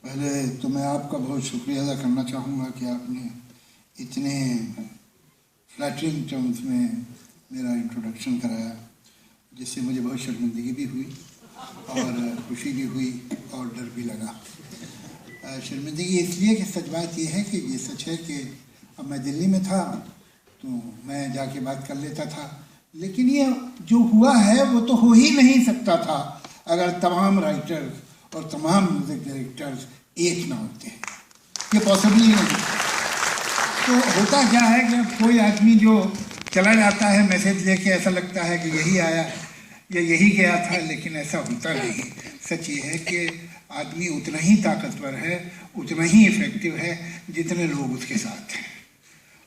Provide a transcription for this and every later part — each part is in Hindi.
पहले तो मैं आपका बहुत शुक्रिया अदा करना चाहूँगा कि आपने इतने फ्लैटरिंग टर्म्स में मेरा इंट्रोडक्शन कराया, जिससे मुझे बहुत शर्मिंदगी भी हुई और खुशी भी हुई और डर भी लगा। शर्मिंदगी इसलिए कि सच बात यह है कि ये सच है कि अब मैं दिल्ली में था तो मैं जाके बात कर लेता था, लेकिन ये जो हुआ है वो तो हो ही नहीं सकता था अगर तमाम राइटर्स और तमाम म्यूज़िक डायरेक्टर्स एक ना होते। ये पॉसिबल ही नहीं। तो होता क्या है कि अब कोई आदमी जो चला जाता है मैसेज लेके, ऐसा लगता है कि यही आया या यही गया था, लेकिन ऐसा होता नहीं। सच ये है कि आदमी उतना ही ताकतवर है, उतना ही इफ़ेक्टिव है जितने लोग उसके साथ हैं।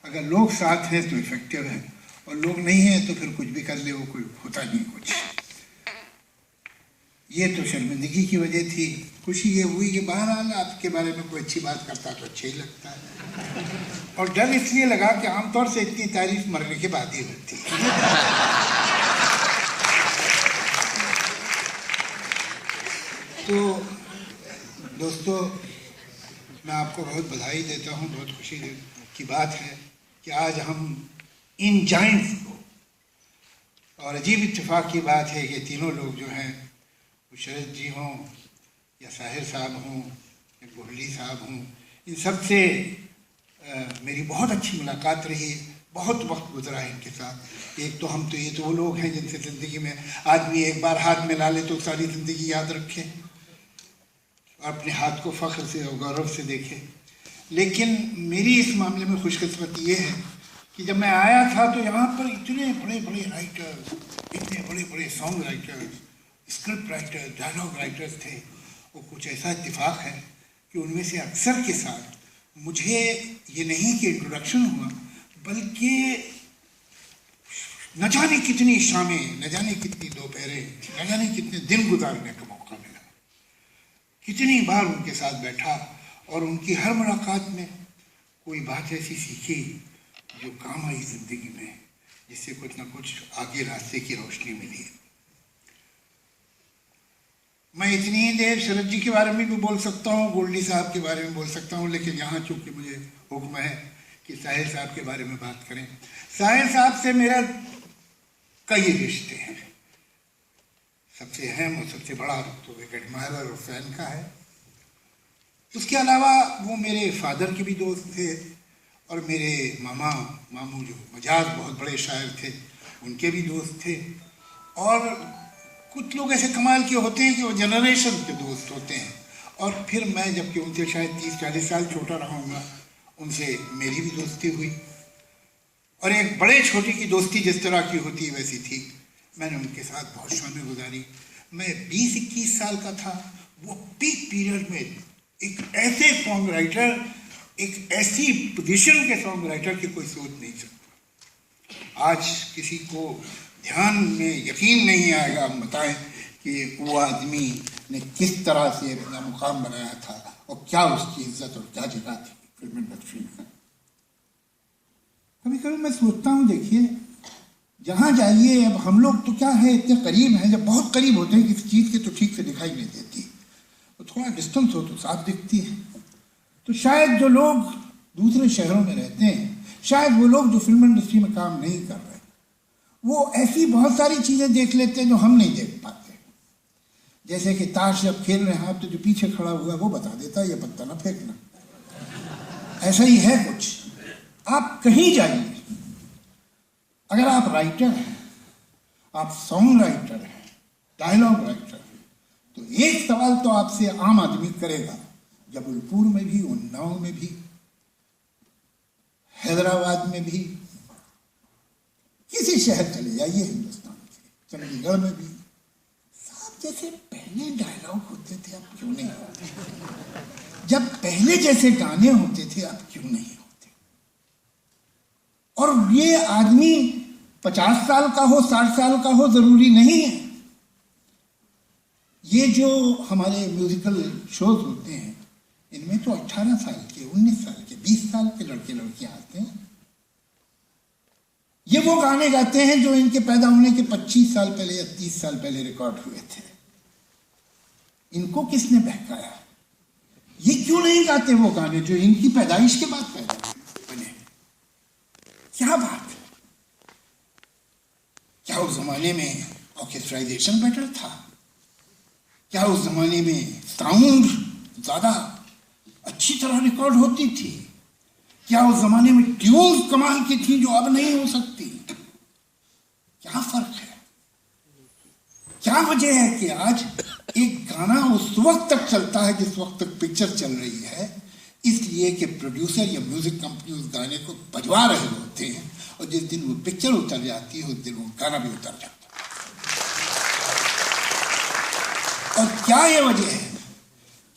अगर लोग साथ हैं तो इफ़ेक्टिव है, और लोग नहीं हैं तो फिर कुछ भी कर ले वो कोई होता नहीं कुछ। ये तो शर्मिंदगी की वजह थी। खुशी ये हुई कि बहरहाल आपके बारे में कोई अच्छी बात करता तो अच्छा ही लगता है, और डर इसलिए लगा कि आमतौर से इतनी तारीफ मरने के बाद ही होती है। तो दोस्तों, मैं आपको बहुत बधाई देता हूँ। बहुत खुशी की बात है कि आज हम इन जाइंट्स को, और अजीब इत्तेफाक की बात है कि तीनों लोग जो हैं, वो शरद जी हों या साहिर साहब हों या गोहली साहब हों, इन सब से मेरी बहुत अच्छी मुलाकात रही। बहुत वक्त गुजरा है इनके साथ। एक तो हम तो ये तो वो लोग हैं जिनसे ज़िंदगी में आदमी एक बार हाथ मिला ले तो सारी ज़िंदगी याद रखे और अपने हाथ को फ़ख्र से और गौरव से देखे। लेकिन मेरी इस मामले में खुशकिस्मती ये है कि जब मैं आया था तो यहाँ पर इतने बड़े बड़े राइटर्स, इतने बड़े बड़े song writers, script writers, dialogue writers थे। वो कुछ ऐसा इत्तेफाक है कि उनमें से अक्सर के साथ मुझे ये नहीं कि इंट्रोडक्शन हुआ, बल्कि न जाने कितनी शामें, न जाने कितनी दोपहरें, न जाने कितने दिन गुजारने का मौका मिला। कितनी बार उनके साथ बैठा और उनकी हर मुलाकात में कोई बात ऐसी सीखी जो काम आई ज़िंदगी में, जिससे कुछ ना कुछ आगे रास्ते की रोशनी मिली। मैं इतनी ही देर शरद जी के बारे में भी बोल सकता हूँ, गोल्डी साहब के बारे में बोल सकता हूँ, लेकिन यहाँ चूँकि मुझे हुक्म है कि साहिर साहब के बारे में बात करें। साहिर साहब से मेरा कई रिश्ते हैं। सबसे अहम और सबसे बड़ा तो एक एडमायरर और फैन का है। उसके अलावा वो मेरे फादर के भी दोस्त थे, और मेरे मामू जो मजाज बहुत बड़े शायर थे, उनके भी दोस्त थे। और कुछ लोग ऐसे कमाल के होते हैं कि वो जनरेशन के दोस्त होते हैं, और फिर मैं जबकि उनसे शायद 30-40 साल छोटा रहूँगा, उनसे मेरी भी दोस्ती हुई। और एक बड़े छोटे की दोस्ती जिस तरह की होती है वैसी थी। मैंने उनके साथ बहुत शामें गुजारी। मैं 20-21 साल का था। वो पीक पीरियड में एक ऐसे सॉन्ग राइटर, एक ऐसी पोजीशन के सॉन्ग राइटर की कोई सोच नहीं सकता। आज किसी को ध्यान में यकीन नहीं आएगा, हम बताएं कि वो आदमी ने किस तरह से अपना मुकाम बनाया था और क्या उसकी इज्जत और क्या जगह थी फिल्म इंडस्ट्री में। कभी कभी मैं सोचता हूँ, देखिए जहाँ जाइए, अब हम लोग तो क्या है, इतने करीब हैं, जब बहुत करीब होते हैं किसी चीज़ के तो ठीक से दिखाई नहीं देती, तो थोड़ा डिस्टेंस हो तो साफ दिखती है। तो शायद जो लोग दूसरे शहरों में रहते हैं, शायद वो लोग जो फिल्म इंडस्ट्री में काम नहीं कर रहे, वो ऐसी बहुत सारी चीज़ें देख लेते हैं जो हम नहीं देख पाते। जैसे कि ताश जब खेल रहे हैं आप, तो जो पीछे खड़ा हुआ वो बता देता है ये पत्ता ना फेंकना। ऐसा ही है कुछ। आप कहीं जाइए, अगर आप राइटर हैं, आप सॉन्ग राइटर हैं, डायलॉग राइटर हैं, तो एक सवाल तो आपसे आम आदमी करेगा, जबलपुर में भी, उन्नाव में भी, हैदराबाद में भी, किसी शहर चले जाइए हिंदुस्तान के, चंडीगढ़ में भी, साहब जैसे पहले डायलॉग होते थे अब क्यों नहीं होते? जब पहले जैसे गाने होते थे अब क्यों नहीं होते? और ये आदमी 50 साल का हो, 60 साल का हो, जरूरी नहीं है। ये जो हमारे म्यूजिकल शोज होते हैं, इनमें तो 18 साल के, 19 साल के, 20 साल के लड़के लड़कियां आते हैं। ये वो गाने गाते हैं जो इनके पैदा होने के 25 साल पहले या 30 साल पहले रिकॉर्ड हुए थे। इनको किसने बहकाया? ये क्यों नहीं गाते वो गाने जो इनकी पैदाइश के बाद पैदा बने? क्या बात है? क्या उस जमाने में ऑर्केस्ट्राइजेशन बेटर था? क्या उस जमाने में साउंड ज्यादा अच्छी तरह रिकॉर्ड होती थी? क्या उस जमाने में ट्यून्स कमाल की थी जो अब नहीं हो सकती? क्या फर्क है? क्या वजह है कि आज एक गाना उस वक्त तक चलता है जिस वक्त तक पिक्चर चल रही है? इसलिए कि प्रोड्यूसर या म्यूजिक कंपनी उस गाने को बजवा रहे होते हैं, और जिस दिन वो पिक्चर उतर जाती है उस दिन वो गाना भी उतर जाता है। और क्या ये वजह है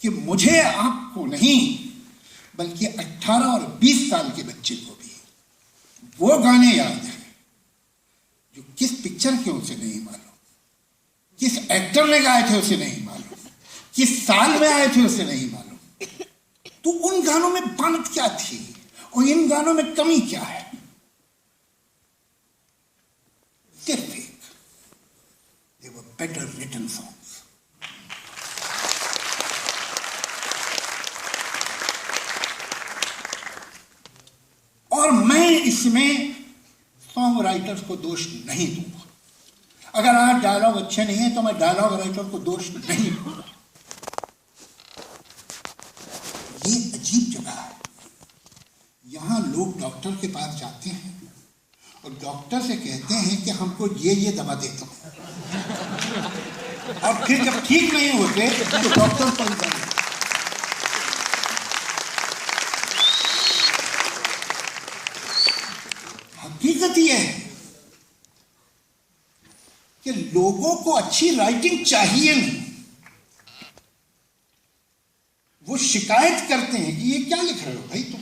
कि मुझे आपको नहीं बल्कि 18 और 20 साल के बच्चे को भी वो गाने याद हैं जो किस पिक्चर के उसे नहीं मालूम, किस एक्टर ने गाए थे उसे नहीं मालूम, किस साल में आए थे उसे नहीं मालूम। तो उन गानों में बात क्या थी और इन गानों में कमी क्या है? सिर्फ एक, they were better written songs. और मैं इसमें सॉन्ग राइटर्स को दोष नहीं दूंगा। अगर आज डायलॉग अच्छे नहीं है तो मैं डायलॉग राइटर को दोष नहीं दूंगा। ये अजीब जगह है, यहां लोग डॉक्टर के पास जाते हैं और डॉक्टर से कहते हैं कि हमको ये दवा दे दो, और फिर जब ठीक नहीं होते तो डॉक्टर पर जाते। हकीकत यह है कि लोगों को अच्छी राइटिंग चाहिए नहीं। वो शिकायत करते हैं कि ये क्या लिख रहे हो भाई तुम।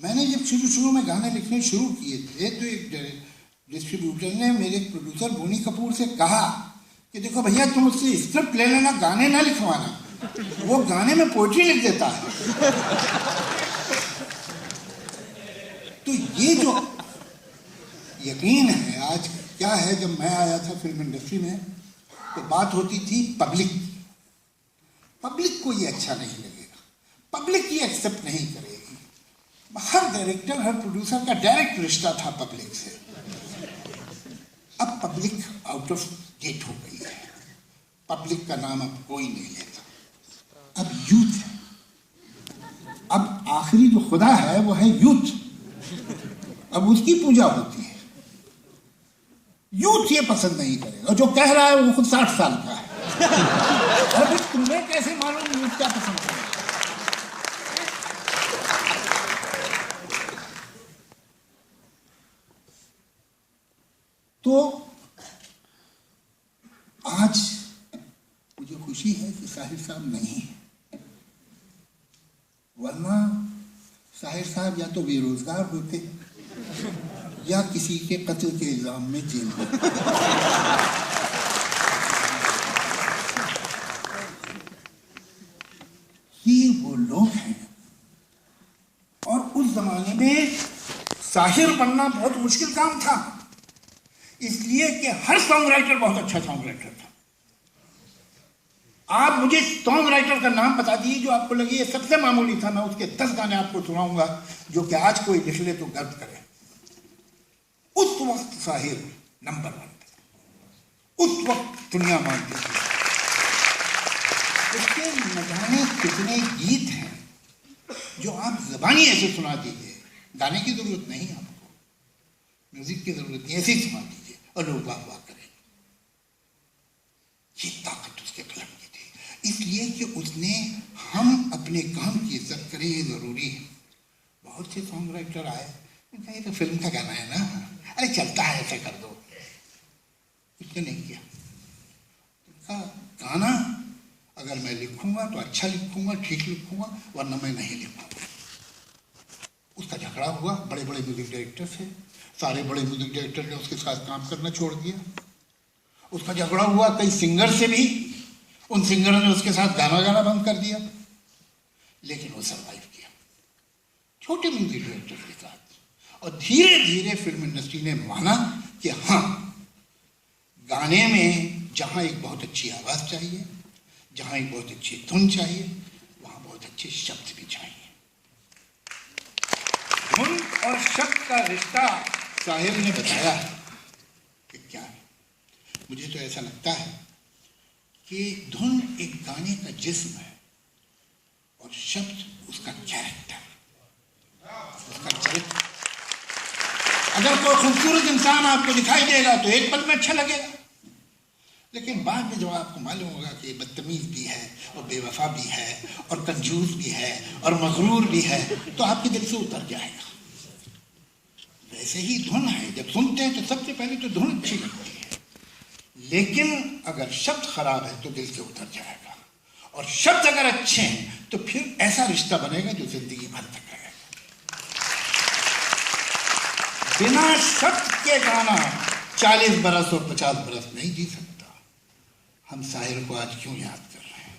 मैंने जब शुरू में गाने लिखने शुरू किए थे तो एक डिस्ट्रीब्यूटर ने मेरे प्रोड्यूसर बोनी कपूर से कहा कि देखो भैया तुम उससे स्क्रिप्ट ले लेना, गाने ना लिखवाना, वो गाने में पोएट्री लिख देता है। तो ये जो यकीन है, आज क्या है, जब मैं आया था फिल्म इंडस्ट्री में तो बात होती थी पब्लिक को ये अच्छा नहीं लगेगा, पब्लिक ये एक्सेप्ट नहीं करेगी। हर डायरेक्टर हर प्रोड्यूसर का डायरेक्ट रिश्ता था पब्लिक से। अब पब्लिक आउट ऑफ डेट हो गई है, पब्लिक का नाम अब कोई नहीं लेता, अब यूथ है। अब आखिरी जो खुदा है वो है यूथ, अब उसकी पूजा होती है। यूथ ये पसंद नहीं करेगा, जो कह रहा है वो खुद 60 साल का है। और फिर तुम्हें कैसे मालूम यूथ क्या पसंद करेगा? तो आज मुझे खुशी है कि साहिर साहब नहीं है, वरना साहिर साहब या तो बेरोजगार होते या किसी के कत्ल के इल्जाम में जेल में। ये वो लोग हैं। और उस जमाने में साहिर बनना बहुत मुश्किल काम था, इसलिए कि हर सॉन्ग राइटर बहुत अच्छा सॉन्ग राइटर था। आप मुझे सॉन्ग राइटर का नाम बता दीजिए जो आपको लगे ये सबसे मामूली था, मैं उसके 10 गाने आपको सुनाऊंगा जो कि आज कोई लिख ले तो गर्व करे। उस वक्त साहिर नंबर 1 था, उस वक्त दुनिया मानती थी। उसके न जाने कितने गीत हैं जो आप ज़बानी ऐसे सुना दीजिए, गाने की जरूरत नहीं आपको, म्यूजिक की जरूरत नहीं, ऐसे ही सुना दीजिए और लोग वाह वाह करें। ये ताकत उसके कलम की थी, इसलिए कि उसने हम अपने काम की इज्जत करें ये जरूरी है। बहुत से सॉन्ग राइटर आए, ये तो फिल्म का गाना है ना, अरे चलता है ऐसे कर दो, उसने नहीं किया। उनका गाना अगर मैं लिखूंगा तो अच्छा लिखूंगा, ठीक लिखूंगा, वरना मैं नहीं लिखूंगा। उसका झगड़ा हुआ बड़े बड़े म्यूजिक डायरेक्टर से, सारे बड़े म्यूजिक डायरेक्टर ने उसके साथ काम करना छोड़ दिया। उसका झगड़ा हुआ कई सिंगर से भी, उन सिंगरों ने उसके साथ गाना गाना बंद कर दिया, लेकिन वो सरवाइव किया छोटे म्यूजिक डायरेक्टर के साथ। और धीरे धीरे फिल्म इंडस्ट्री ने माना कि हाँ, गाने में जहाँ एक बहुत अच्छी आवाज़ चाहिए, जहाँ एक बहुत अच्छी धुन चाहिए, बहुत अच्छे शब्द भी चाहिए। धुन और शब्द का रिश्ता साहिर ने बताया कि क्या है। मुझे तो ऐसा लगता है कि धुन एक गाने का जिस्म है और शब्द उसका कैरेक्टर, उसका चरित्र। अगर कोई खूबसूरत इंसान आपको दिखाई देगा तो एक पल में अच्छा लगेगा, लेकिन बाद में जब आपको मालूम होगा कि बदतमीज भी है और बेवफा भी है और कंजूस भी है और मगरूर भी है, तो आपके दिल से उतर जाएगा। वैसे ही धुन है, जब सुनते हैं तो सबसे पहले तो धुन अच्छी लगती है, लेकिन अगर शब्द खराब है तो दिल से उतर जाएगा, और शब्द अगर अच्छे हैं तो फिर ऐसा रिश्ता बनेगा जो जिंदगी भर तक रहेगा। बिना शब्द के गाना 40 बरस और 50 बरस नहीं जी सकता। हम शायर को आज क्यों याद कर रहे हैं?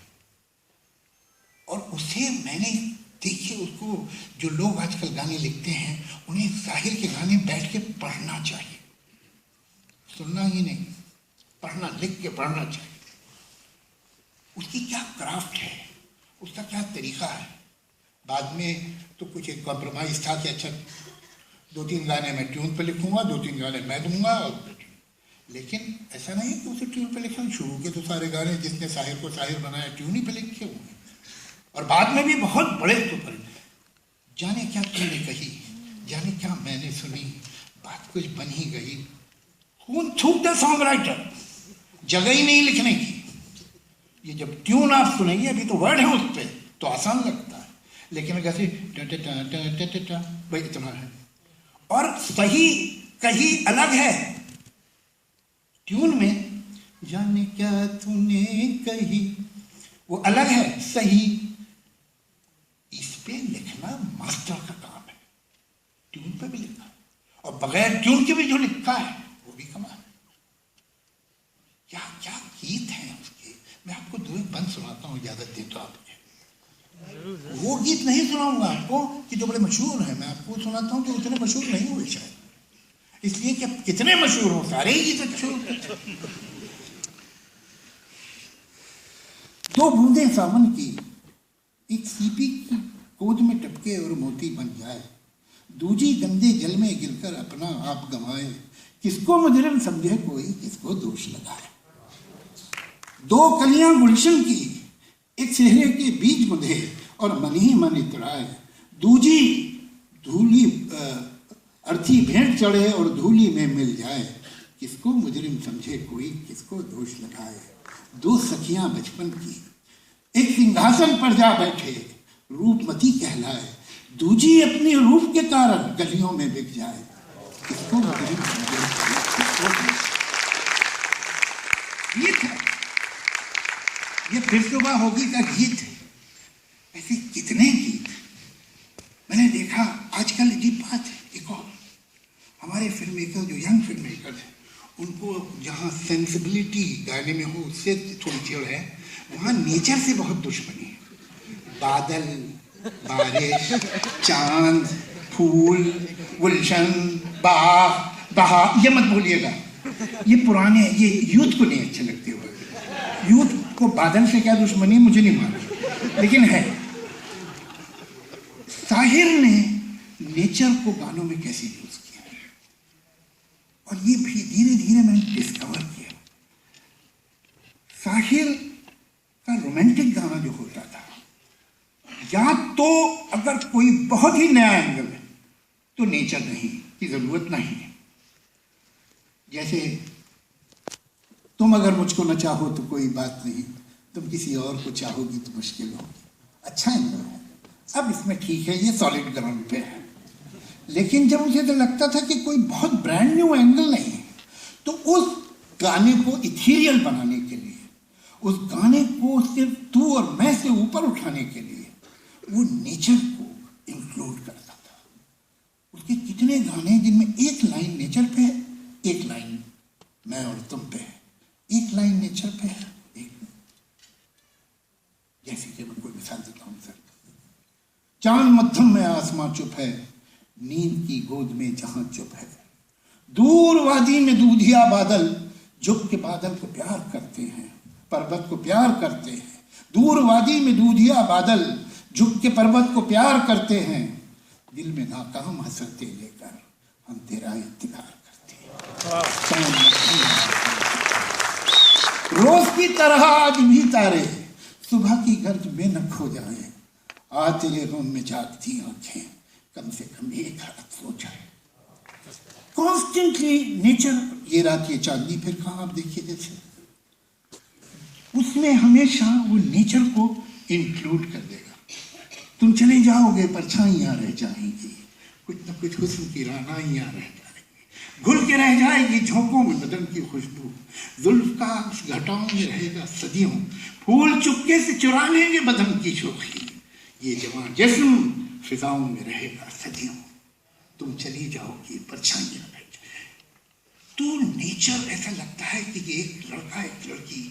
और उसे मैंने देखिए, उसको जो लोग आजकल गाने लिखते हैं उन्हें शायर के गाने बैठ के पढ़ना चाहिए, सुनना ही नहीं, पढ़ना, लिख के पढ़ना चाहिए। उसकी क्या क्राफ्ट है, उसका क्या तरीका है। बाद में तो कुछ एक कॉम्प्रोमाइज था कि अच्छा 2-3 गाने मैं ट्यून पे लिखूंगा, 2-3 गाने मैं दूंगा, लेकिन ऐसा नहीं कि उसे ट्यून पे लिखना। शुरू के तो सारे गाने जिसने शायर को शायर बनाया ट्यून ही पे लिखे हुए, और बाद में भी बहुत बड़े सुपर। जाने क्या तुमने कही, जाने क्या मैंने सुनी, बात कुछ बन ही गई। खून थूक दे सॉन्ग राइटर, जगह ही नहीं लिखने की। ये जब ट्यून आप सुनेंगे, अभी तो वर्ड है उस पर तो आसान लगता है, लेकिन कैसे भाई इतना है, और सही कहीं अलग है। ट्यून में जाने क्या तूने कही वो अलग है, सही। इस पे लिखना मास्टर का काम है, ट्यून पे भी लिखना, और बगैर ट्यून के भी जो लिखा है वो भी कमाल है। क्या क्या गीत हैं उसके। मैं आपको 2 बंद सुनाता हूँ, इजाजत दे तो आप। वो गीत नहीं सुनाऊंगा आपको कि जो बड़े मशहूर हैं, मैं आपको सुनाता हूँ जो उतने मशहूर नहीं हुए शायद, इसलिए कि कितने मशहूर हो, सारे ही गीत अच्छे होते। 2 बूंदे सावन की एक सीपी की गोद में टपके और मोती बन जाए, दूजी गंदे जल में गिरकर अपना आप गंवाए, किसको मुजरिम समझे कोई, किसको दोष लगाए। 2 कलियां गुलशन की एक चेहरे के बीच बंधे और मन ही मन इतराए, दूजी धूली अर्थी भेंट चढ़े और धूली में मिल जाए, किसको मुजरिम समझे कोई, किसको दोष लगाए। 2 सखियां बचपन की एक सिंहासन पर जा बैठे, रूपमती कहलाए, दूजी अपनी रूप के कारण गलियों में बिक जाए, किसको मुजरिम समझे कोई, किसको। गीत है ये, फिर सुबह होगी का गीत है। ऐसे कितने गीत मैंने देखा। आजकल अजीब बात है, एक और हमारे फिल्म मेकर, जो यंग फिल्म मेकर हैं, उनको जहाँ सेंसिबिलिटी गाने में हो उससे थोड़ी चिड़ है, वहाँ नेचर से बहुत दुश्मनी है। बादल, बारिश, चांद, फूल, गुलशन, बाग, ये मत भूलिएगा। ये पुराने, ये यूथ को नहीं अच्छे लगते हुए। यूथ को बादल से क्या दुश्मनी मुझे नहीं मालूम, लेकिन है। शाहिर ने नेचर को गानों में कैसे यूज किया, और ये भी धीरे धीरे मैंने डिस्कवर किया। शाहिर का रोमांटिक गाना जो होता था, या तो अगर कोई बहुत ही नया एंगल है तो नेचर नहीं की जरूरत नहीं है। जैसे तुम अगर मुझको न चाहो तो कोई बात नहीं, तुम किसी और को चाहोगी तो मुश्किल होगी, अच्छा एंगल है। अब इसमें ठीक है, ये सॉलिड ग्राउंड पे है। लेकिन जब मुझे तो लगता था कि कोई बहुत ब्रांड न्यू एंगल नहीं है, तो उस गाने को इथीरियल बनाने के लिए, उस गाने को सिर्फ तू और मैं से ऊपर उठाने के लिए वो नेचर को इंक्लूड करता था। उसके कितने गाने जिनमें एक लाइन नेचर पे है, एक लाइन मैं और तुम पे है, एक लाइन नेचर पे है, एक। जैसे कि मैं कोई मिसाल देता हूँ सर, चांद मध्यम में आसमां चुप है, नींद की गोद में जहां चुप है, दूर वादी में दूधिया बादल, झुक के बादल को प्यार करते हैं, पर्वत को प्यार करते हैं। दूर वादी में दूधिया बादल, झुक के पर्वत को प्यार करते हैं, दिल में नाकाम हसरतें लेकर हम तेरा इंतजार करते हैं। रोज की तरह आज भी तारे सुबह की गर्ज में न खो जाए, आज तेरे गम में जागती आंखें कम से कम एक रात सो जाए। कॉन्स्टेंटली नेचर, ये रात ये चांदनी फिर कहाँ आप देखिए, जैसे उसमें हमेशा वो नेचर को इंक्लूड कर देगा। तुम चले जाओगे परछाइयां रह जाएंगी, कुछ न कुछ हुस्न की रानाइयां रह जाएंगी, घुल के रह जाएगी झोंकों में बदन की खुशबू, जुल्फ का उस घटाओं में रहेगा सदियों, फूल चुपके से चुरा लेंगे बदन की शोखी, ये जवान जिस्म फिजाओं में रहेगा सदियों, तुम चली जाओगी परछाइयां रह जाएंगी। तो नेचर ऐसा लगता है कि एक लड़का एक लड़की,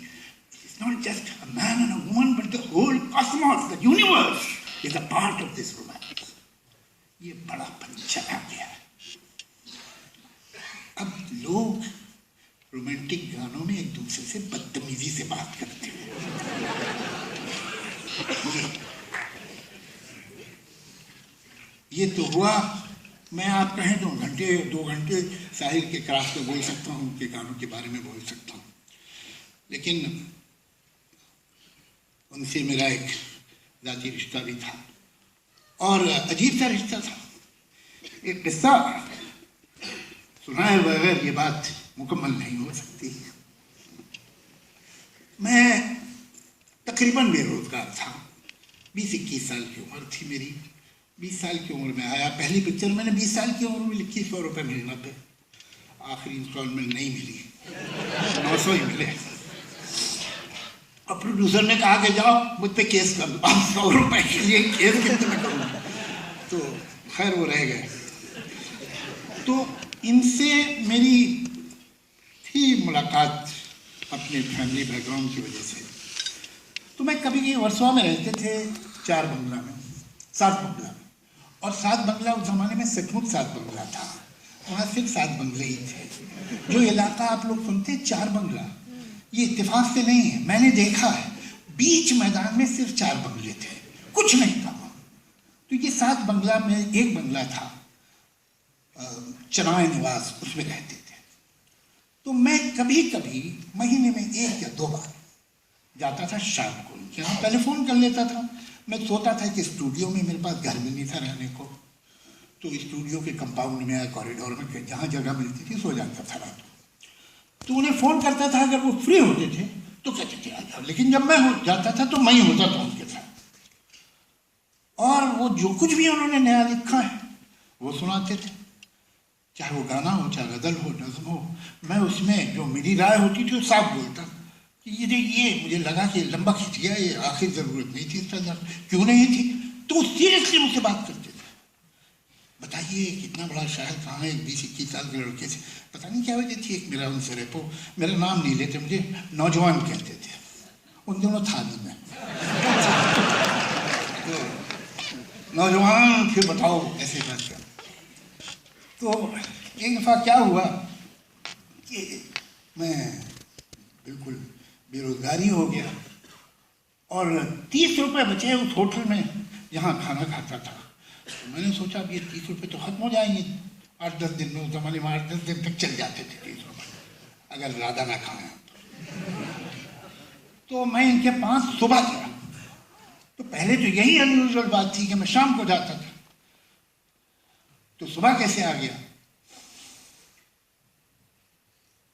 it's not just a man and a woman, but the whole cosmos, the universe is a part of this romance. ये बड़ापन चला गया है। अब लोग रोमांटिक गानों में एक दूसरे से बदतमीजी से बात करते हैं। ये तो हुआ, मैं आप कहें तो घंटे 2 घंटे साहिल के क्राफ्ट में बोल सकता हूँ, उनके गानों के बारे में बोल सकता हूँ, लेकिन उनसे मेरा एक ज़ाती रिश्ता भी था और अजीब सा रिश्ता था। एक किस्सा सुनाए बगैर ये बात मुकम्मल नहीं हो सकती। मैं तकरीबन बेरोजगार था, 20-21 साल की उम्र थी मेरी। 20 साल की उम्र में आया, पहली पिक्चर मैंने 20 साल की उम्र में लिखी, 100 रुपये महीना पे, आखिरी इंस्टॉलमेंट नहीं मिली, 900 ही मिले। और प्रोड्यूसर ने कहा कि जाओ मुझ पे केस कर दो, आप 100 रुपये के लिए केस कितने करूँगा। तो खैर वो रह गए। तो इनसे मेरी थी मुलाकात अपने फैमिली बैकग्राउंड की वजह से। तो मैं कभी वर्सोवा में रहते थे 4 बंगला में, 7 बंगला में, और 7 बंगला उस ज़माने में सचमुच 7 बंगला था, वहाँ सिर्फ 7 बंगले ही थे। जो इलाका आप लोग सुनते 4 बंगला, ये इत्तेफाक से नहीं है, मैंने देखा है, बीच मैदान में सिर्फ 4 बंगले थे, कुछ नहीं था। तो ये 7 बंगला में एक बंगला था चनाए निवास, उसमें रहते थे। तो मैं कभी कभी महीने में 1 या 2 बार जाता था शाम को, यहाँ टेलीफोन कर लेता था। मैं सोता था कि स्टूडियो में, मेरे पास घर भी नहीं था रहने को, तो स्टूडियो के कंपाउंड में या कॉरिडोर में जहाँ जगह मिलती थी सो जाता था रात को। तो उन्हें फ़ोन करता था, अगर वो फ्री होते थे तो कहते थे आ जाओ, लेकिन जब मैं जाता था तो मैं ही होता था उनके साथ। और वो जो कुछ भी उन्होंने नया लिखा है वो सुनाते थे, चाहे वो गाना हो, चाहे गज़ल हो, नज़्म हो। मैं उसमें जो मेरी राय होती थी वो साफ बोलता कि ये मुझे लगा कि लंबा खींच गया, ये आखिर ज़रूरत नहीं थी इसका, क्यों नहीं थी। तो सीरियसली मुझसे बात करते थे, बताइए कितना बड़ा शायर कहाँ है, 20-21 साल के लड़के से, पता नहीं क्या वजह थी। एक मेरा उनसे रेपो, मेरा नाम नहीं लेते, मुझे नौजवान कहते थे, उन दोनों था नहीं मैं। तो नौजवान, फिर बताओ ऐसे बात कर। तो एक दफ़ा क्या हुआ कि मैं बिल्कुल बेरोजगारी हो गया और 30 रुपये बचे उस होटल में जहाँ खाना खाता था। तो मैंने सोचा अब ये 30 रुपये तो ख़त्म हो जाएंगे 8-10 दिन में। उस ज़माने में 8-10 दिन तक चल जाते थे 30 रुपये, अगर ज़्यादा ना खाएं तो मैं इनके पास सुबह गया। तो पहले तो यही अनयूजुअल बात थी कि मैं शाम को जाता था, तो सुबह कैसे आ गया।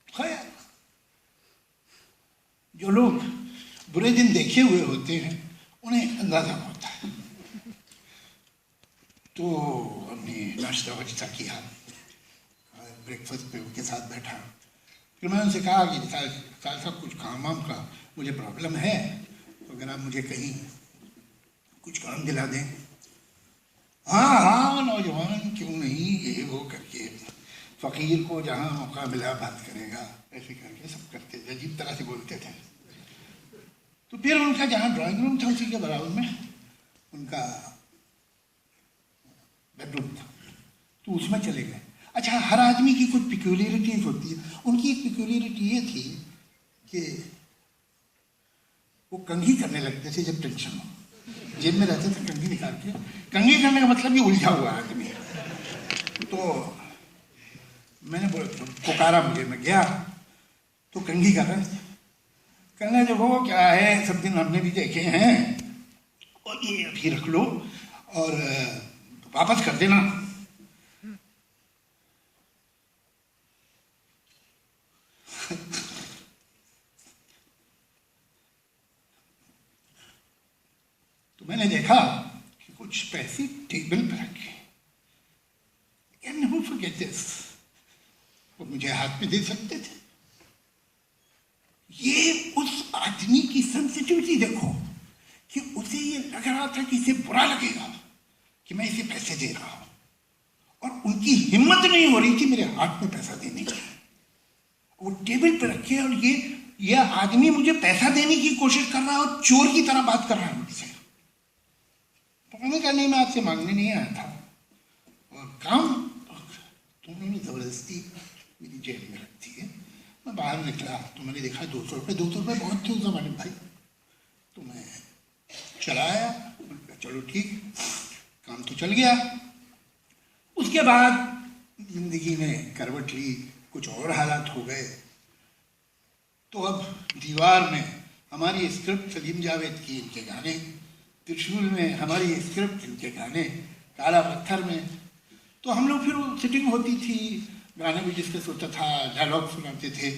खैर, जो लोग बुरे दिन देखे हुए होते हैं उन्हें अंदाजा होता है। तो हमने नाश्ता वाश्ता किया, ब्रेकफास्ट पे उनके साथ बैठा। फिर मैंने उनसे कहा कि साहब कुछ काम वाम का मुझे प्रॉब्लम है, तो अगर आप मुझे कहीं कुछ काम दिला दें। हाँ नौजवान क्यों नहीं, ये वो करके फ़कीर को जहाँ मौका मिला बात करेगा, ऐसे करके सब करते थे, अजीब तरह से बोलते थे। तो फिर उनका जहाँ ड्राइंग रूम था उसी के बराबर में उनका बेडरूम था, तो उसमें चले गए। अच्छा, हर आदमी की कुछ पिक्यूलियरिटीज होती है। उनकी एक पिक्यूलियरिटी ये थी कि वो कंघी करने लगते थे जब टेंशन हो। जेब में रहते थे कंघी निकाल के। कंघी करने का मतलब ये उलझा हुआ आदमी। तो मैंने पुकारा, मुझे, मैं गया तो कंघी कर रहे थे। कहने जो वो क्या है, सब दिन हमने भी देखे हैं, और ये अभी रख लो और वापस कर देना। तो मैंने देखा कि कुछ पैसे टेबल पर रखे। Can never forget this। वो मुझे हाथ में दे सकते थे। ये उस आदमी की सेंसिटिविटी देखो कि उसे ये लग रहा था कि इसे बुरा लगेगा कि मैं इसे पैसे दे रहा हूं, और उनकी हिम्मत नहीं हो रही थी मेरे हाथ में पैसा देने की। वो टेबल पे रखे और ये आदमी मुझे पैसा देने की कोशिश कर रहा है और चोर की तरह बात कर रहा है मुझसे। मैंने कहा नहीं, मैं आपसे मांगने नहीं आया था, और काम तो उन्होंने जबरदस्ती मेरी जेब में रख दी है। मैं बाहर निकला तो मैंने देखा 200 रुपये, 200 रुपये बहुत थे उस जमाने भाई। तो मैं चला आया, चलो ठीक, काम तो चल गया। उसके बाद जिंदगी में करवट ली, कुछ और हालात हो गए। तो अब दीवार में हमारी स्क्रिप्ट सलीम जावेद की, इनके गाने, त्रिशूल में हमारी स्क्रिप्ट, इनके गाने, काला पत्थर में। तो हम लोग फिर सिटिंग होती थी, गाने भी डिस्कस होता था, डायलॉग सुनाते थे।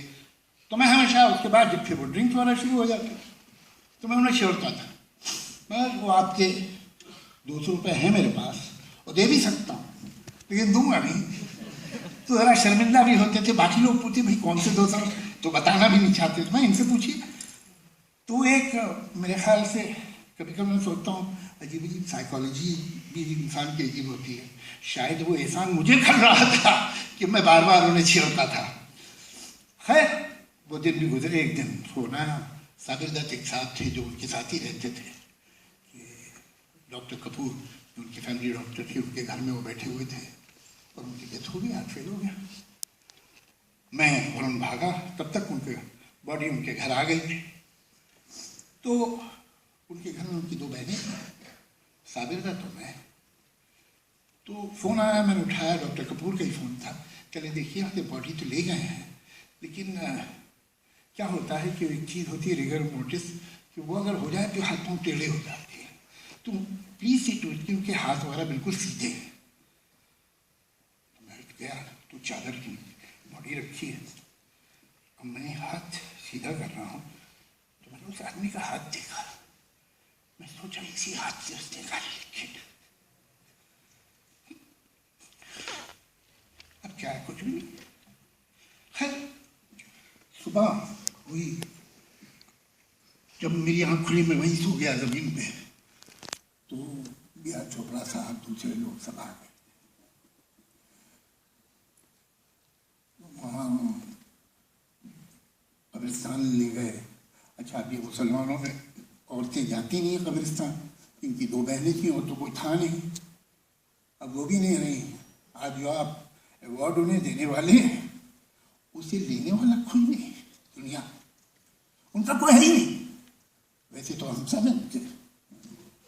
तो मैं हमेशा उसके बाद जब फिर वो ड्रिंक वाला शुरू हो जाता तो मैं उन्हें छोड़ता था, मैं वो आपके 200 रुपये हैं मेरे पास और दे भी सकता हूँ, लेकिन दूंगा नहीं। तो ज़रा शर्मिंदा भी होते थे। बाकी लोग पूछते भाई कौन से 200, तो बताना भी नहीं चाहते थे। मैं इनसे पूछिए। तो एक मेरे ख्याल से कभी कभी मैं सोचता हूँ अजीब अजीब साइकोलॉजी भी इंसान की अजीब होती है। शायद वो एहसान मुझे कर रहा था कि मैं बार बार उन्हें छेड़ता था। खैर वो दिन भी गुजरे। एक दिन फोन आया, साबिर दत्त एक साहब थे जो उनके साथ ही रहते थे, डॉक्टर कपूर, उनकी फैमिली डॉक्टर थी, उनके घर में वो बैठे हुए थे और उनकी डेथ हो गई, हार्ट फेल हो गया। मैं फौरन भागा, तब तक उनके बॉडी उनके घर आ गई थी। तो उनके घर में उनकी 2 बहनें, साबिर दत्त तो मैं। तो फ़ोन आया, मैंने उठाया, डॉक्टर कपूर का ही फ़ोन था। कहले देखिए आपके बॉडी तो ले गए हैं, लेकिन क्या होता है कि एक चीज़ होती है रिगर मोटिस, कि वो अगर हो जाए तो हाथ पाँव टेढ़े हो जाते हैं। तो प्लीज़ सी टू इट, उनके हाथ वगैरह बिल्कुल सीधे हैं। तो मैं उठ गया, तो चादर की बॉडी रखी है, अब मैं हाथ सीधा कर रहा हूँ। तो मैंने उस आदमी का हाथ देखा, मैं सोचा इसी हाथ से उसने गाली लिखी। अब क्या है, कुछ भी नहीं। खैर सुबह हुई, जब मेरी आँख खुली मैं वहीं सो गया जमीन पे। तो बी आर चोपड़ा साहब, दूसरे लोग सब आ गए। वहाँ कब्रिस्तान ले गए। अच्छा, अब ये मुसलमानों में औरतें जाती नहीं है कब्रिस्तान, इनकी 2 बहनें थी और तो कोई था नहीं, अब वो भी नहीं रही। आज जो आप अवार्ड उन्हें देने वाले हैं, उसे लेने वाला कोई नहीं दुनिया, उनका कोई है ही नहीं। वैसे तो हम सब हैं,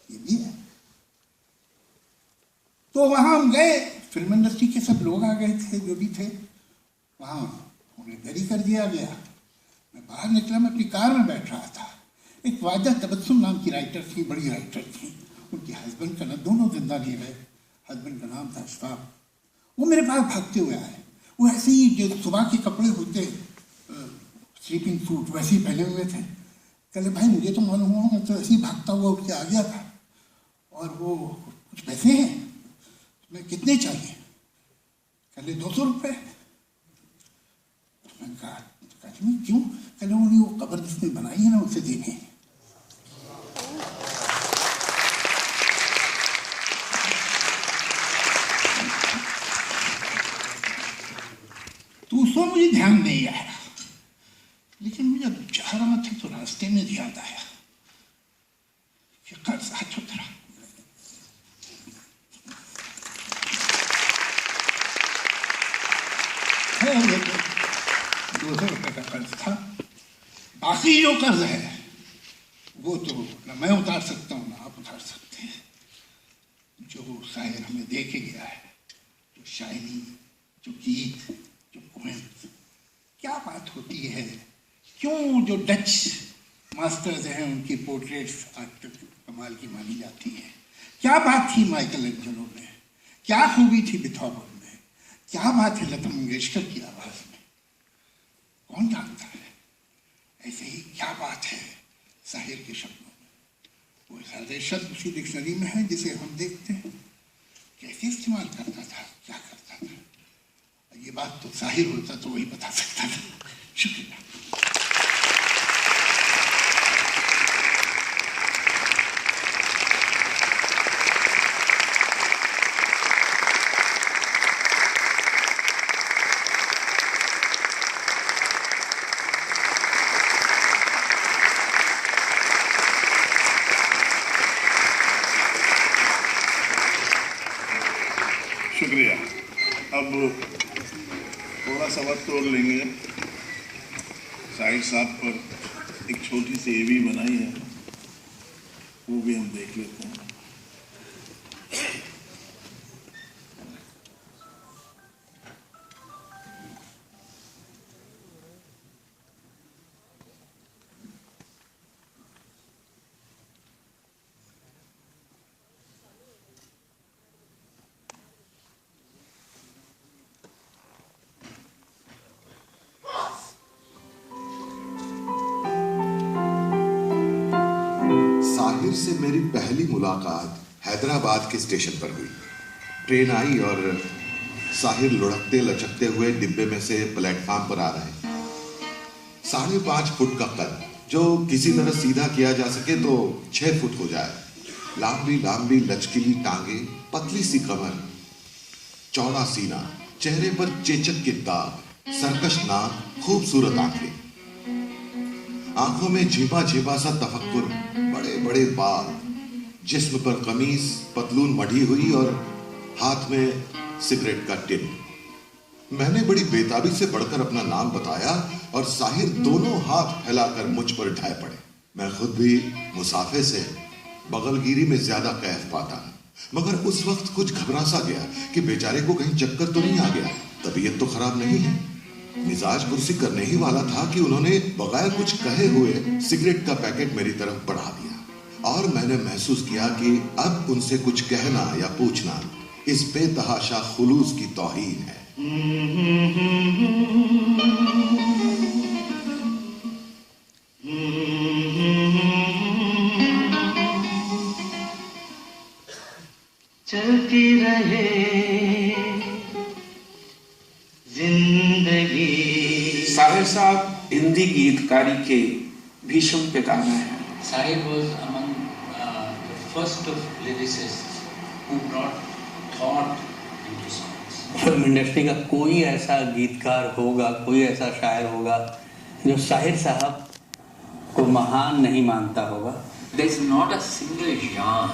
ये भी है। तो वहाँ हम गए, फिल्म इंडस्ट्री के सब लोग आ गए थे जो भी थे। वहाँ उन्हें बरी कर दिया गया। मैं बाहर निकला, मैं अपनी कार में बैठ रहा था। एक वाजा तबस्सुम नाम की राइटर थी, बड़ी राइटर थी। उनके हस्बैंड का नाम, दोनों जिंदा नहीं रहे, हस्बैंड का नाम था अशफाक। वो मेरे पास भागते हुए आए। वो ऐसे ही जो सुबह के कपड़े होते, स्लीपिंग सूट, वैसे ही पहने हुए थे। कहले भाई मुझे तो मालूम हुआ, मैं तो ऐसे ही भागता हुआ उठ के आ गया था, और वो कुछ पैसे हैं, मैं कितने चाहिए? कहले 200 रुपये। मैंने कहा क्यों? कहले उन्हें वो कब्र जिसने बनाई है ना, उसे देने। तो उस वक्त मुझे ध्यान नहीं आया, लेकिन मैं जब जा रहा था तो रास्ते में ध्यान आया कि कर्ज हाथ उतरा। है 200 रुपये का कर्ज था। बाकी जो कर्ज है वो तो न मैं उतार सकता हूँ, ना आप उतार सकते हैं जो शायर हमें दे के गया है, जो शायरी, जो गीत, जो पोएम। क्या बात होती है, क्यों जो डच मास्टर्स हैं उनकी पोर्ट्रेट्स आज तक कमाल की मानी जाती है। क्या बात थी माइकल एंजेलो में, क्या खूबी थी बिथोवन में, क्या बात है लता मंगेशकर की आवाज में, कौन जानता है। ऐसे ही क्या बात है शायर के शब्दों में। वो सारे शब्द उसी डिक्शनरी में है जिसे हम देखते हैं, कैसे इस्तेमाल करता था, क्या करता था। ये बात तो शायर होता तो वही बता सकता था। शुक्रिया। शुक्रिया। अब थोड़ा सा वक्त और लेंगे। साहिर साहब पर एक छोटी सी एवी बनाई है, वो भी हम देख लेते हैं। साहिर से मेरी पहली मुलाकात हैदराबाद के स्टेशन पर हुई। ट्रेन आई और साहिर लुढ़कते लचकते हुए डिब्बे में से प्लेटफॉर्म पर आ रहे। 5.5 फुट का कद, जो किसी तरह सीधा किया जा सके तो 6 फुट हो जाए। लंबी लंबी लचकीली टांगे, पतली सी कमर, चौड़ा सीना, चेहरे पर चेचक के दाग, सरकश नाक, खूबसूरत आंखें, आंखों में झिपा झिपा सा तफक्कुर, बड़े बड़े बाल, जिस्म पर कमीज पतलून मढ़ी हुई और हाथ में सिगरेट का टिन। मैंने बड़ी बेताबी से बढ़कर अपना नाम बताया और साहिर दोनों हाथ फैलाकर मुझ पर ढाए पड़े। मैं खुद भी मुसाफे से बगलगिरी में ज्यादा कैफ पाता, मगर उस वक्त कुछ घबरा सा गया कि बेचारे को कहीं चक्कर तो नहीं आ गया। तबीयत तो खराब नहीं है। मिजाज कुर्सी करने ही वाला था कि उन्होंने बगैर कुछ कहे हुए सिगरेट का पैकेट मेरी तरफ बढ़ा दिया और मैंने महसूस किया कि अब उनसे कुछ कहना या पूछना इस बेतहाशा खुलूस की तौहीन है। चलती रहे जिंदगी। साहिर साहब हिंदी गीतकारी के भीष्म पितामह हैं। Sahir was among the first of lyricists who brought thought into songs. Film industry का कोई ऐसा गीतकार होगा, कोई ऐसा शायर होगा जो साहिर साहब को महान नहीं मानता होगा। There is not a single genre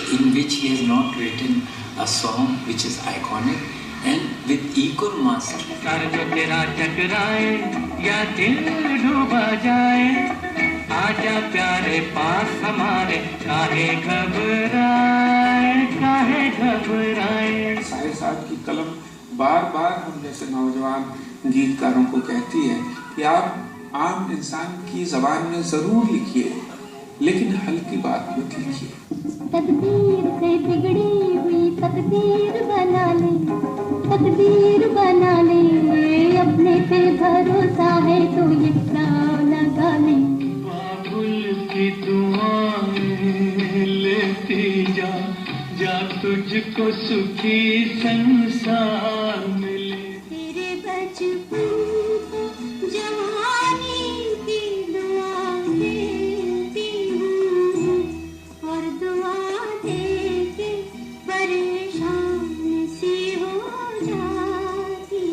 in which he has not written a song which is iconic and with equal mastery. Sir जो तेरा टकराए या दिल डूबा जाए, आजा प्यारे पास हमारे, काहे घबराए, काहे घबराए। साहिर साहब की कलम बार बार हम जैसे नौजवान गीतकारों को कहती है कि आप आम इंसान की जबान में जरूर लिखिए, लेकिन हल्की बात मत लिखिए। तकदीर से बिगड़ी हुई तकदीर बना ले, तकदीर बना ले, अपने पे भरोसा है तो ये प्राण लगा ले। बाबुल की दुआएं लेती जा, जा तुझको सुखी संसार मिले। तेरे बचपन को जवानी की दुआ देती हूँ और दुआ दे के परेशान सी हो जाती।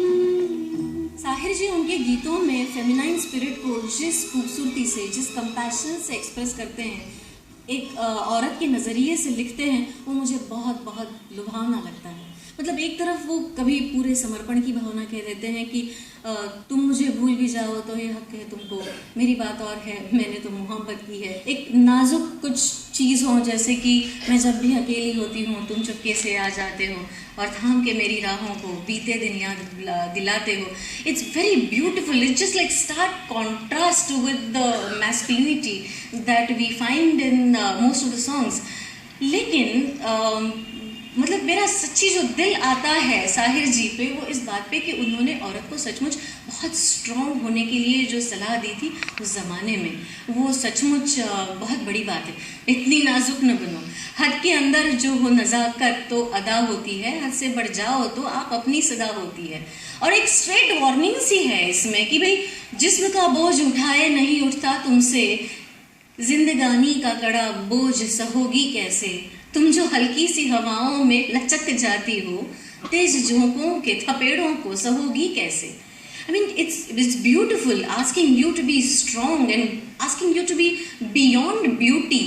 साहिर जी उनके गीतों में फेमिनाइन स्पिरिट को जिस खूबसूरती से, जिस कंपैशन से एक्सप्रेस करते हैं, एक औरत के नज़रिए से लिखते हैं, वो मुझे बहुत बहुत लुभावना लगता है। मतलब एक तरफ वो कभी पूरे समर्पण की भावना कह देते हैं कि तुम मुझे भूल भी जाओ तो ये हक है तुमको, मेरी बात और है, मैंने तो मोहब्बत की है। एक नाजुक कुछ चीज़ हो जैसे कि मैं जब भी अकेली होती हूँ तुम चुपके से आ जाते हो और थाम के मेरी राहों को बीते दिन याद दिलाते हो। It's very beautiful, it's just like stark contrast with the masculinity that we find in most of the songs. लेकिन मतलब मेरा सच्ची जो दिल आता है साहिर जी पे वो इस बात पे कि उन्होंने औरत को सचमुच बहुत स्ट्रॉन्ग होने के लिए जो सलाह दी थी उस ज़माने में, वो सचमुच बहुत बड़ी बात है। इतनी नाजुक न बनो, हद के अंदर जो हो नज़ाकत तो अदा होती है, हद से बढ़ जाओ तो आप अपनी सदा होती है। और एक स्ट्रेट वार्निंग सी है इसमें कि भाई जिस्म का बोझ उठाए नहीं उठता तुमसे, जिंदगानी का कड़ा बोझ सहोगी कैसे, तुम जो हल्की सी हवाओं में लचक जाती हो, तेज झोंकों के थपेड़ों को सहोगी कैसे। I mean, it's beautiful asking you to be strong and asking you to be beyond beauty.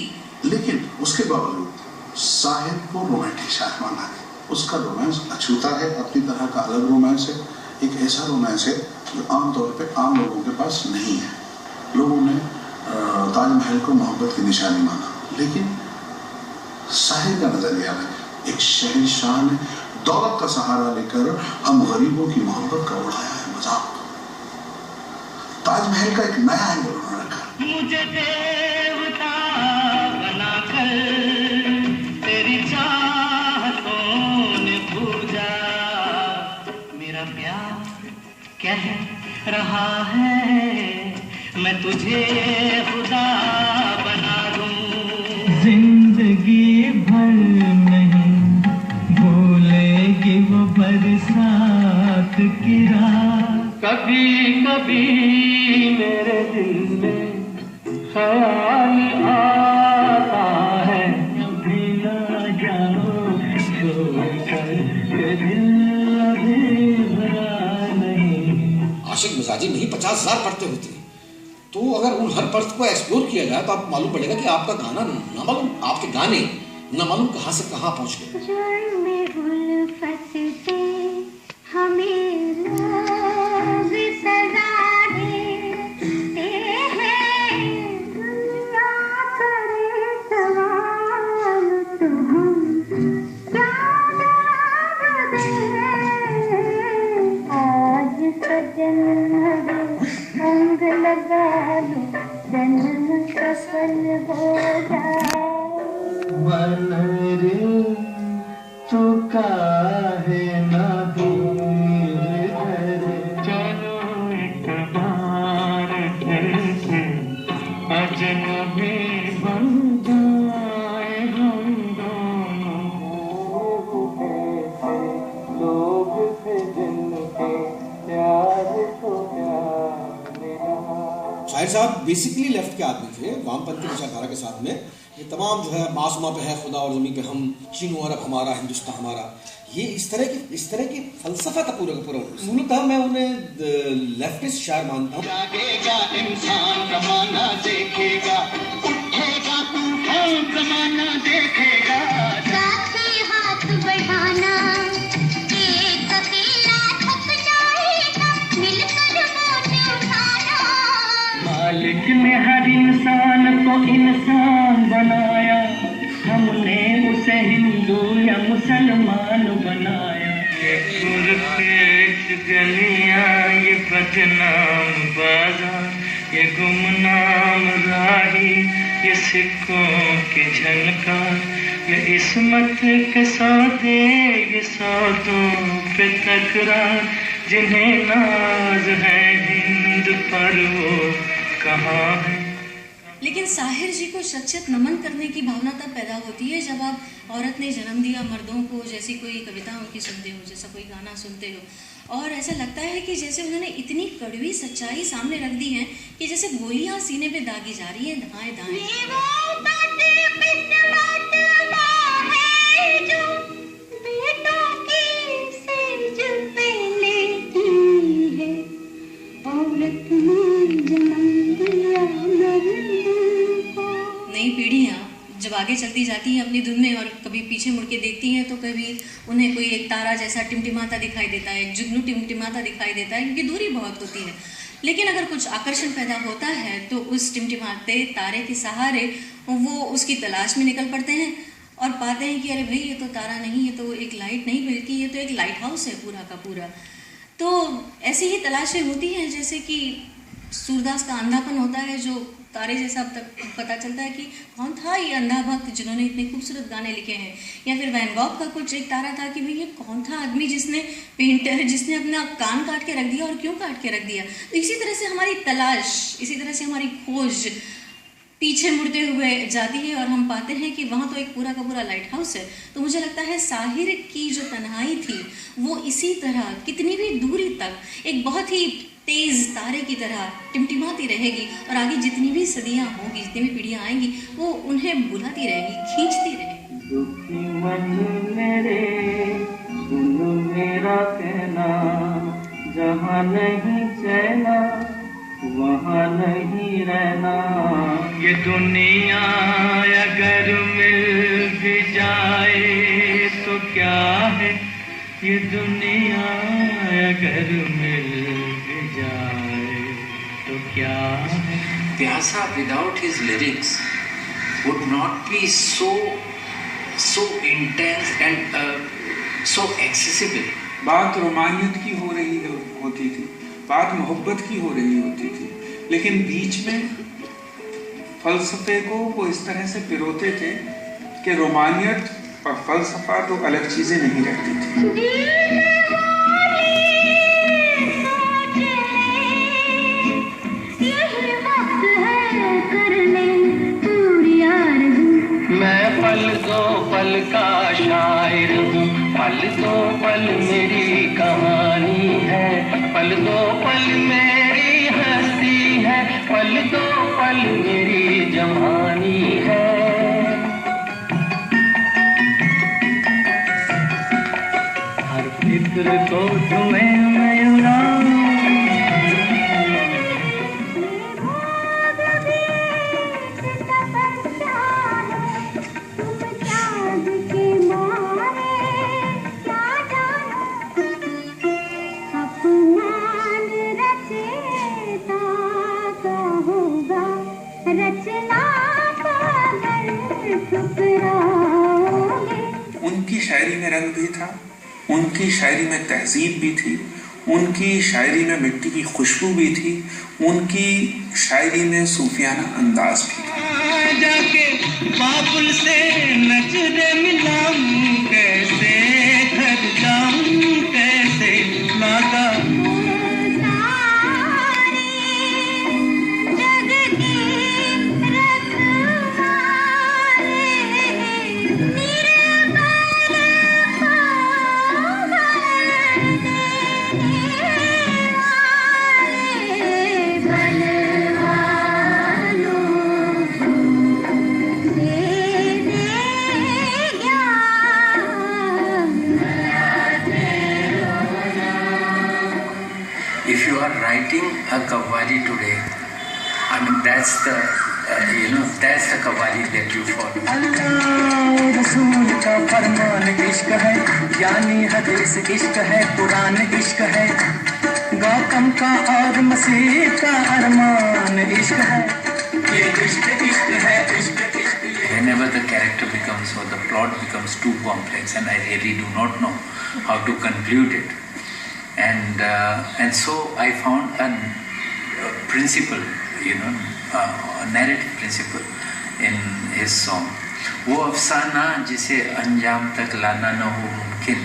लेकिन उसके बावजूद साहिर को रोमांटिक शायर माना है। उसका रोमांस अछूता है, अपनी तरह का अलग रोमांस है, एक ऐसा रोमांस है जो आमतौर पे आम लोगों के पास नहीं है। लोगों ने ताजमहल को मोहब्बत की निशानी माना, लेकिन साहिर का नजरिया में एक शहंशाह ने दौलत का सहारा लेकर हम गरीबों की मोहब्बत का उड़ाया है मजाक। ताजमहल का एक नया एंगल उन्होंने रखा। मुझे देवता बनाकर तेरी चाहतों ने पूजा, मेरा प्यार कह रहा है मैं तुझे खुदा बना दूं। जिंदगी भर नहीं भूलेगी वो बरसात की रात, कभी कभी मेरे दिल में ख्याल आता है, भी ना जानो छोड़कर ये दिल अभी भरा नहीं। आशिक मिजाजी में ही 50,000 परतें होती हैं, तो अगर उन हर परत को एक्सप्लोर किया जाए तो आपको मालूम पड़ेगा कि आपका गाना ना मालूम, आपके गाने ना मालूम कहाँ से कहाँ पहुँच गए। तू काहे ना दूर करे, चलो एक बार फिर से अजनबी बन जाए हम दोनों। लोग थे जिनके प्यार को प्यार मिला। शाहिर साहब बेसिकली लेफ्ट के आदमी थे, वामपंथी विचारधारा के साथ में ये तमाम जो है मासूमा पे है खुदा और ज़मीन पे हम, चीनो अरब हमारा, हिंदुस्तान हमारा, ये इस तरह की फलसफा था पूरा का पूरा। मूलतः मैं उन्हें लेफ्टिस्ट शायर मानता हूँ। जागेगा इंसान ज़माना देखेगा, उठेगा तूफान ज़माना देखेगा। साथी हाथ बढ़ाना, एक अकेला थक जाएगा, मिलकर बोझ उठाना। मालिक ने हर इंसान को इंसान बनाया, हमने उसे हिंदू या मुसलमान बनाया। ये पुरपेट गलियां, ये बदनाम बाजार, ये गुमनाम राही, ये सिक्कों की झनकार, ये इस्मत के सौदे, ये सौदों पे तकरार, जिन्हें नाज है हिंद पर वो कहाँ है। लेकिन साहिर जी को शख्सियत नमन करने की भावना तब पैदा होती है जब आप औरत ने जन्म दिया मर्दों को जैसी कोई कविता उनकी सुनते हो, जैसा कोई गाना सुनते हो, और ऐसा लगता है कि जैसे उन्होंने इतनी कड़वी सच्चाई सामने रख दी है कि जैसे गोलियां सीने पे दागी जा रही हैं दाएं दाएं। नई पीढ़ियाँ जब आगे चलती जाती हैं अपनी धुन में और कभी पीछे मुड़ के देखती हैं तो कभी उन्हें कोई एक तारा जैसा टिमटिमाता दिखाई देता है, एक जुगनू टिमटिमाता दिखाई देता है, क्योंकि दूरी बहुत होती है। लेकिन अगर कुछ आकर्षण पैदा होता है तो उस टिमटिमाते तारे के सहारे वो उसकी तलाश में निकल पड़ते हैं और पाते हैं कि अरे भाई ये तो तारा नहीं, ये तो एक लाइट नहीं बल्कि ये तो एक लाइट हाउस है पूरा का पूरा। तो ऐसी ही तलाशें होती हैं, जैसे कि सूरदास का अंधापन होता है जो तारे जैसा अब तक पता चलता है कि कौन था ये अंधा भक्त जिन्होंने इतने खूबसूरत गाने लिखे हैं, या फिर वैन गॉग का कुछ एक तारा था कि भाई ये कौन था आदमी जिसने पेंटर जिसने अपना कान काट के रख दिया और क्यों काट के रख दिया। तो इसी तरह से हमारी तलाश, इसी तरह से हमारी खोज पीछे मुड़ते हुए जाती है और हम पाते हैं कि वहाँ तो एक पूरा का पूरा लाइट हाउस है। तो मुझे लगता है साहिर की जो तन्हाई थी वो इसी तरह कितनी भी दूरी तक एक बहुत ही तेज तारे की तरह टिमटिमाती रहेगी और आगे जितनी भी सदियां होंगी, जितनी भी पीढ़ियां आएंगी, वो उन्हें बुलाती रहेगी, खींचती रहेगी। दुखी मन मेरे सुन मेरा कहना, जहाँ नहीं चैना वहाँ नहीं रहना। ये दुनिया अगर मिल भी जाए तो क्या है, ये दुनिया अगर मिल भी जाए तो क्या है। प्यासा without his lyrics would not be so intense and so accessible. बात रोमानियत की हो रही होती थी, बात मोहब्बत की हो रही होती थी, लेकिन बीच में फलसफे को वो इस तरह से पिरोते थे कि रोमानियत और फलसफा तो अलग चीजें नहीं रहती थी। मैं पल दो पल का शायर हूँ, पल दो पल मेरी कहानी है, पल दो पल मेरी हस्ती है, पल दो पल मेरी जवानी है। हर फिक्र को तुम्हें मैं उड़ाऊं, उनकी शायरी में रंग भी था, उनकी शायरी में तहजीब भी थी, उनकी शायरी में मिट्टी की खुशबू भी थी, उनकी शायरी में सूफियाना अंदाज भी था। जाके बाबुल से नजरे मिलाऊं, कैसे घर जाऊं, कैसे नाता a kawali today, I mean that's the that's the kawali that you follow. अल्लाह रसूल का फरमान इश्क है, यानी हदीस इश्क है, कुरान इश्क है, गौतम का और मसीह का अरमान इश्क है, ये इश्क इश्क है, इश्क इश्क। Whenever the character becomes or the plot becomes too complex and I really do not know how to conclude it, and so I found a principle, a narrative principle in his song. वो अफसाना जिसे अंजाम तक लाना न हो मुमकिन,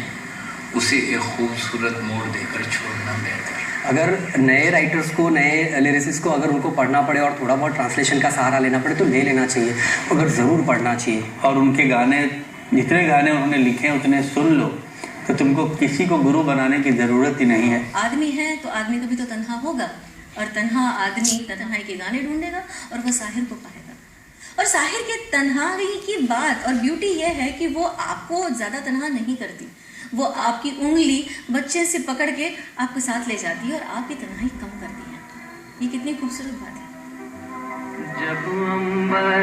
उसे एक खूबसूरत मोड़ देकर छोड़ना बेहतर। अगर नए राइटर्स को, नए लिरिसिस्ट को अगर उनको पढ़ना पड़े और थोड़ा बहुत ट्रांसलेशन का सहारा लेना पड़े तो ले लेना चाहिए, अगर ज़रूर पढ़ना चाहिए। और उनके गाने, जितने गाने उन्होंने लिखे हैं उतने सुन लो, तो तुमको किसी को गुरु बनाने की ज़रूरत ही नहीं है। आदमी है तो आदमी कभी तो तन्हा होगा, और तन्हा आदमी तन्हाई के गाने ढूंढेगा और वह साहिर को पाएगा। और साहिर के तन्हाई की बात और ब्यूटी यह है कि वो आपको ज़्यादा तन्हा नहीं करती, वो आपकी उंगली बच्चे से पकड़ के आपके साथ ले जाती है और आपकी तन्हाई कम करती है। ये कितनी खूबसूरत बात है। जब अंबर